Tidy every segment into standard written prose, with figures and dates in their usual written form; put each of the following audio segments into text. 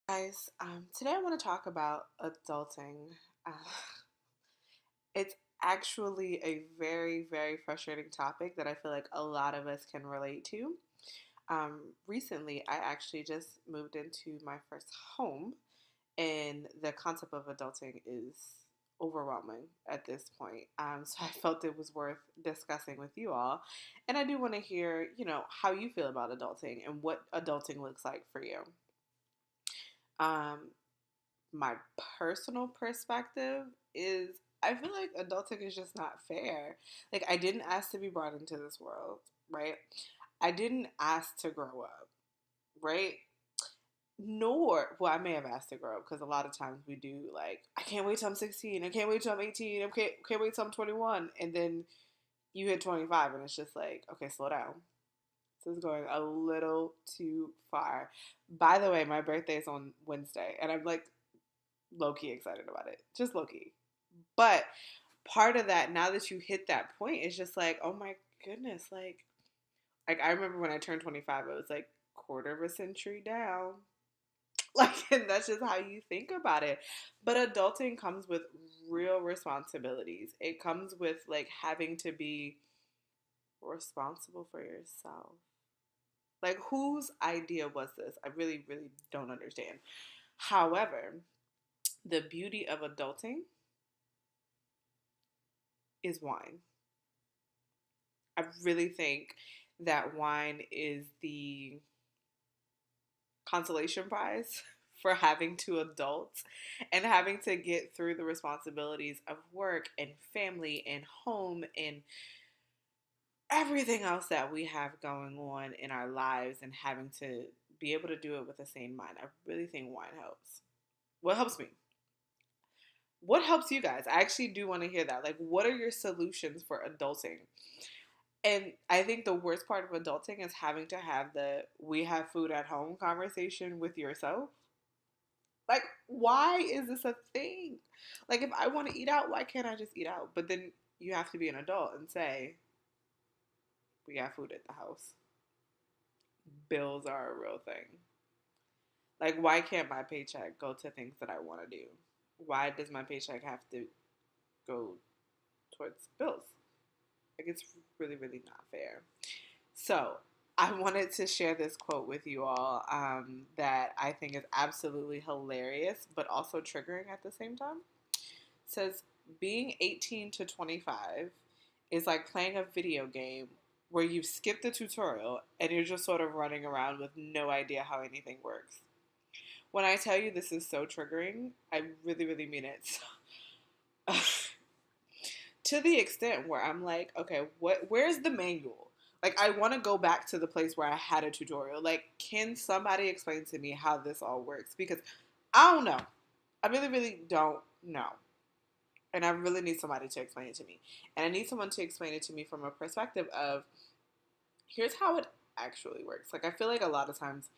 Guys, today I want to talk about adulting. Uh, it's actually a very, very frustrating topic that I feel like a lot of us can relate to. Recently, I actually just moved into my first home, and the concept of adulting is overwhelming at this point. So I felt it was worth discussing with you all. And I do want to hear, how you feel about adulting and what adulting looks like for you. Um, my personal perspective is I feel like adulting is just not fair. Like, I didn't ask to be brought into this world, right? I didn't ask to grow up, right? Nor, well, I may have asked to grow up because a lot of times we do, like, I can't wait till I'm 16, I can't wait till I'm 18, I can't wait till I'm 21. And then you hit 25 and it's just like, okay, slow down. This is going a little too far. By the way, my birthday is on Wednesday, and I'm like low key excited about it. Just low key. But part of that, now that you hit that point, is just like, oh my goodness, like I remember when I turned 25, it was like quarter of a century down. Like, and that's just how you think about it. But adulting comes with real responsibilities. It comes with like having to be responsible for yourself. Like, whose idea was this? I really, really don't understand. However, the beauty of adulting is wine. I really think that wine is the consolation prize for having to adult and having to get through the responsibilities of work and family and home and everything else that we have going on in our lives and having to be able to do it with a sane mind. I really think wine helps. What helps me? What helps you guys? I actually do want to hear that. Like, what are your solutions for adulting? And I think the worst part of adulting is having to have the we have food at home conversation with yourself. Like, why is this a thing? Like, if I want to eat out, why can't I just eat out? But then you have to be an adult and say, we got food at the house. Bills are a real thing. Like, why can't my paycheck go to things that I want to do? Why does my paycheck have to go towards bills? Like, it's really, really not fair. So, I wanted to share this quote with you all that I think is absolutely hilarious, but also triggering at the same time. It says, being 18 to 25 is like playing a video game where you skip the tutorial and you're just sort of running around with no idea how anything works. When I tell you this is so triggering, I really, really mean it. To the extent where I'm like, okay, where's the manual? Like, I want to go back to the place where I had a tutorial. Like, can somebody explain to me how this all works? Because I don't know. I really, really don't know. And I really need somebody to explain it to me. And I need someone to explain it to me from a perspective of here's how it actually works. Like, I feel like a lot of times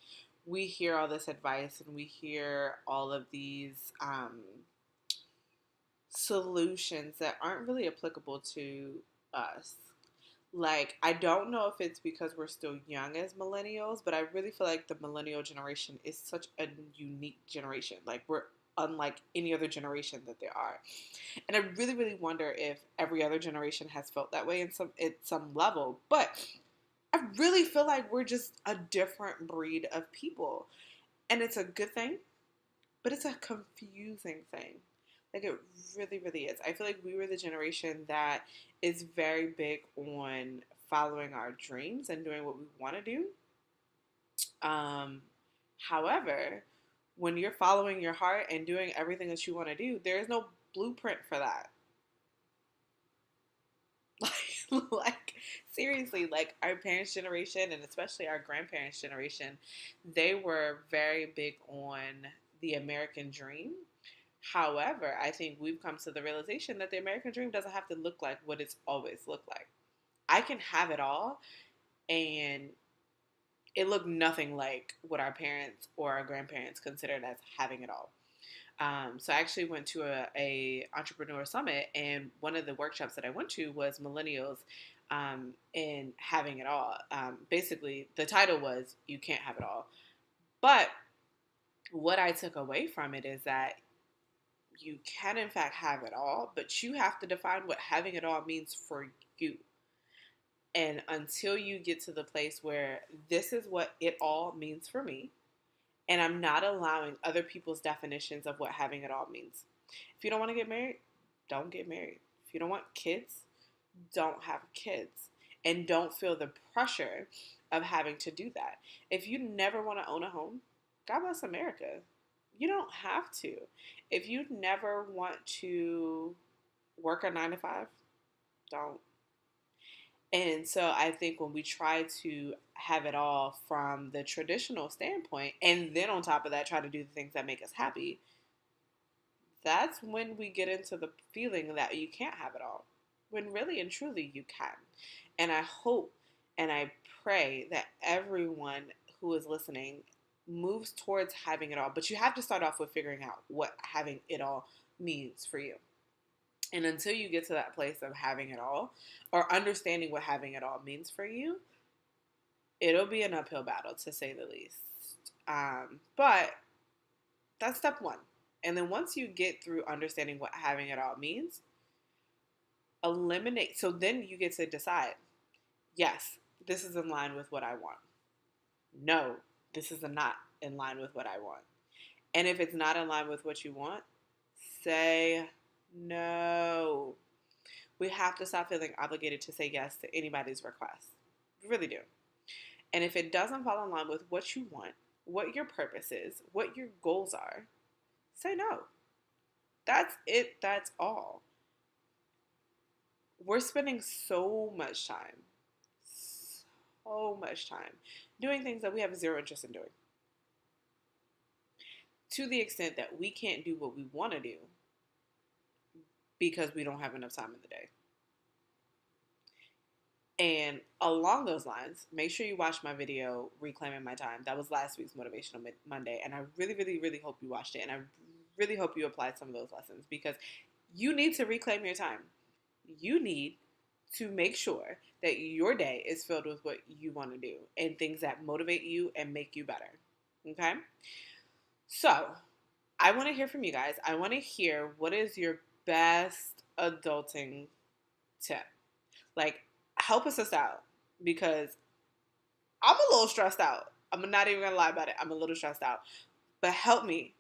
we hear all this advice and we hear all of these solutions that aren't really applicable to us. Like, I don't know if it's because we're still young as millennials, but I really feel like the millennial generation is such a unique generation. Like, we're unlike any other generation that there are. And I really, really wonder if every other generation has felt that way in some at some level. But I really feel like we're just a different breed of people. And it's a good thing, but it's a confusing thing. Like, it really, really is. I feel like we were the generation that is very big on following our dreams and doing what we want to do. Um, However, when you're following your heart and doing everything that you want to do, there is no blueprint for that. Like, seriously, like our parents' generation and especially our grandparents' generation, they were very big on the American dream. However, I think we've come to the realization that the American dream doesn't have to look like what it's always looked like. I can have it all and it looked nothing like what our parents or our grandparents considered as having it all. So I actually went to a entrepreneur summit, and one of the workshops that I went to was millennials and having it all. Basically, the title was "You Can't Have It All," but what I took away from it is that you can, in fact, have it all, but you have to define what having it all means for you. And until you get to the place where this is what it all means for me, and I'm not allowing other people's definitions of what having it all means. If you don't want to get married, don't get married. If you don't want kids, don't have kids. And don't feel the pressure of having to do that. If you never want to own a home, God bless America. You don't have to. If you never want to work a 9 to 5, don't. And so I think when we try to have it all from the traditional standpoint, and then on top of that, try to do the things that make us happy, that's when we get into the feeling that you can't have it all. When really and truly you can. And I hope and I pray that everyone who is listening moves towards having it all. But you have to start off with figuring out what having it all means for you. And until you get to that place of having it all or understanding what having it all means for you, it'll be an uphill battle to say the least. But that's step one. And then once you get through understanding what having it all means, eliminate. So then you get to decide, yes, this is in line with what I want. No, this is not in line with what I want. And if it's not in line with what you want, say no. We have to stop feeling obligated to say yes to anybody's request. We really do. And if it doesn't fall in line with what you want, what your purpose is, what your goals are, say no. That's it. That's all. We're spending so much time doing things that we have zero interest in doing. To the extent that we can't do what we want to do because we don't have enough time in the day. And along those lines, make sure you watch my video, Reclaiming My Time. That was last week's Motivational Monday. And I really, really, really hope you watched it. And I really hope you applied some of those lessons because you need to reclaim your time. You need to make sure that your day is filled with what you want to do and things that motivate you and make you better. Okay? So, I want to hear from you guys. I want to hear what is your best adulting tip. Like, help us out because I'm a little stressed out. I'm not even gonna lie about it. I'm a little stressed out. But help me,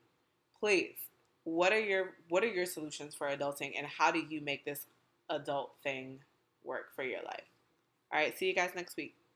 please. What are your solutions for adulting and how do you make this adult thing work for your life? All right, see you guys next week.